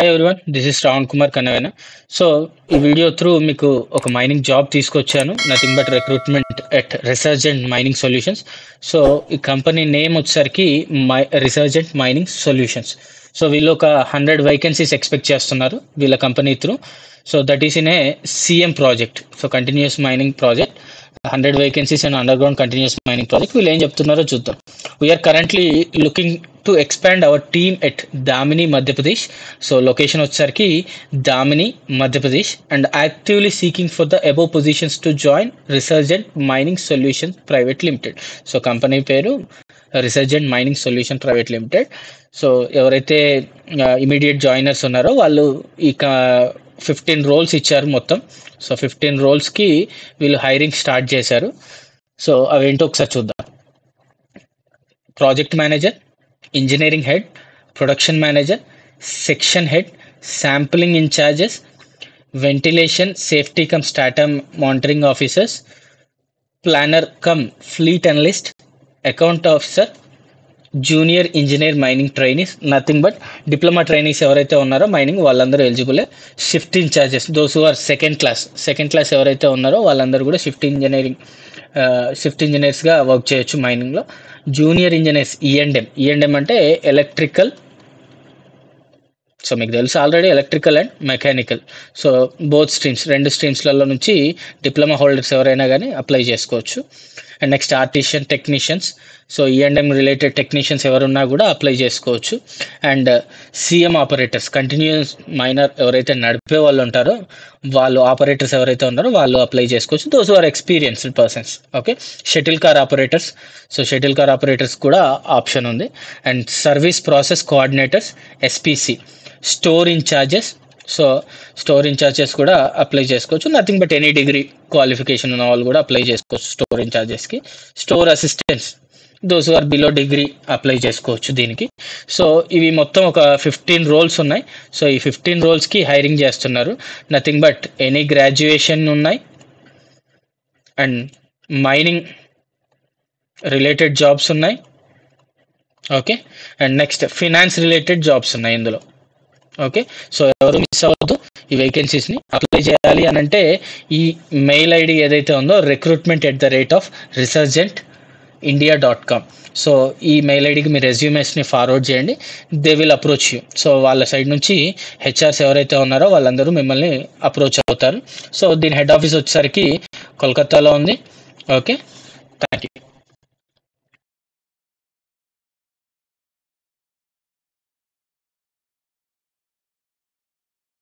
Hi everyone, this is Shravan Kumar Kannavena. So ఈ video through మీకు ఒక మైనింగ్ జాబ్ తీసుకొచ్చాను. Nothing but recruitment at resurgent mining solutions. So ఈ company name వచ్చేసరికి resurgent mining solutions. So వీళ్ళు ఒక 100 వేకెన్సీస్ ఎక్స్పెక్ట్ చేస్తున్నారు వీళ్ళ company through. So that is in a CM project. So continuous mining project, 100 vacancies and underground continuous mining project. వీళ్ళు ఏం చెప్తున్నారో చూద్దాం. We're currently looking to expand our team at Damini Madhya Pradesh. So location వచ్చేసరికి Damini Madhya Pradesh and actively seeking for the above positions to join resurgent mining solution private limited. So company పేరు resurgent mining solution private limited. So ఎవరైతే immediate joiners ఉన్నారో వాళ్ళు ఇక 15 roles ఇచ్చారు మొత్తం. So 15 రోల్స్కి వీళ్ళు hiring start చేశారు. సో అవేంటో ఒకసారి చూద్దాం. Project manager, engineering head, production manager, section head, sampling incharges, ventilation safety cum strata monitoring officers, planner cum fleet analyst, account officer, junior engineer mining trainees. Nothing but diploma trainees ఎవరైతే ఉన్నారో mining వాళ్ళందరూ ఎలిజిబులే. Shift incharges, those who are second class ఎవరైతే ఉన్నారో వాళ్ళందరూ కూడా shift ఇంజనీర్స్గా work చేయొచ్చు మైనింగ్లో. Junior engineers ఈఎండ్ఎం అంటే ఎలక్ట్రికల్. సో మీకు తెలుసు already electrical and mechanical. So both streams, 2 స్ట్రీమ్స్లలో నుంచి డిప్లొమా హోల్డర్స్ ఎవరైనా కానీ అప్లై చేసుకోవచ్చు. And next artisan technicians. So E and M related technicians ఎవరున్నా కూడా అప్లై చేసుకోవచ్చు. And CM operators, continuous miner ఎవరైతే నడిపే వాళ్ళు ఉంటారో వాళ్ళు, ఆపరేటర్స్ ఎవరైతే ఉన్నారో వాళ్ళు అప్లై చేసుకోవచ్చు. Those are experienced persons. Okay. Shuttle car operators. So shuttle car operators కూడా ఆప్షన్ ఉంది. And service process coordinators, SPC. Store incharges. So store incharges కూడా అప్లై చేసుకోవచ్చు. Nothing but any degree qualification ఉన్న వాళ్ళు కూడా అప్లై చేసుకోవచ్చు store ఇన్ఛార్జెస్కి. Store assistants, those are below degree apply చేసుకోవచ్చు దీనికి. సో ఇవి మొత్తం ఒక 15 రోల్స్ ఉన్నాయి. సో ఈ 15 రోల్స్కి హైరింగ్ చేస్తున్నారు. నథింగ్ బట్ ఎనీ గ్రాడ్యుయేషన్ ఉన్నాయి అండ్ మైనింగ్ రిలేటెడ్ జాబ్స్ ఉన్నాయి. Okay. And next finance related jobs ఉన్నాయి ఇందులో. ఓకే. సో ఎవరు మిస్ అవ్వద్దు ఈ వేకెన్సీస్ని. అప్లై చేయాలి అని అంటే ఈ మెయిల్ ఐడి ఏదైతే ఉందో recruitment@resurgentindia.com. సో ఈ మెయిల్ ఐడికి మీ రెజ్యూమేస్ని ఫార్వర్డ్ చేయండి. They will approach you. So వాళ్ళ సైడ్ నుంచి హెచ్ఆర్స్ ఎవరైతే ఉన్నారో వాళ్ళందరూ మిమ్మల్ని అప్రోచ్ అవుతారు. సో దీని హెడ్ ఆఫీస్ వచ్చేసరికి కోల్కతాలో ఉంది. ఓకే. Thank you.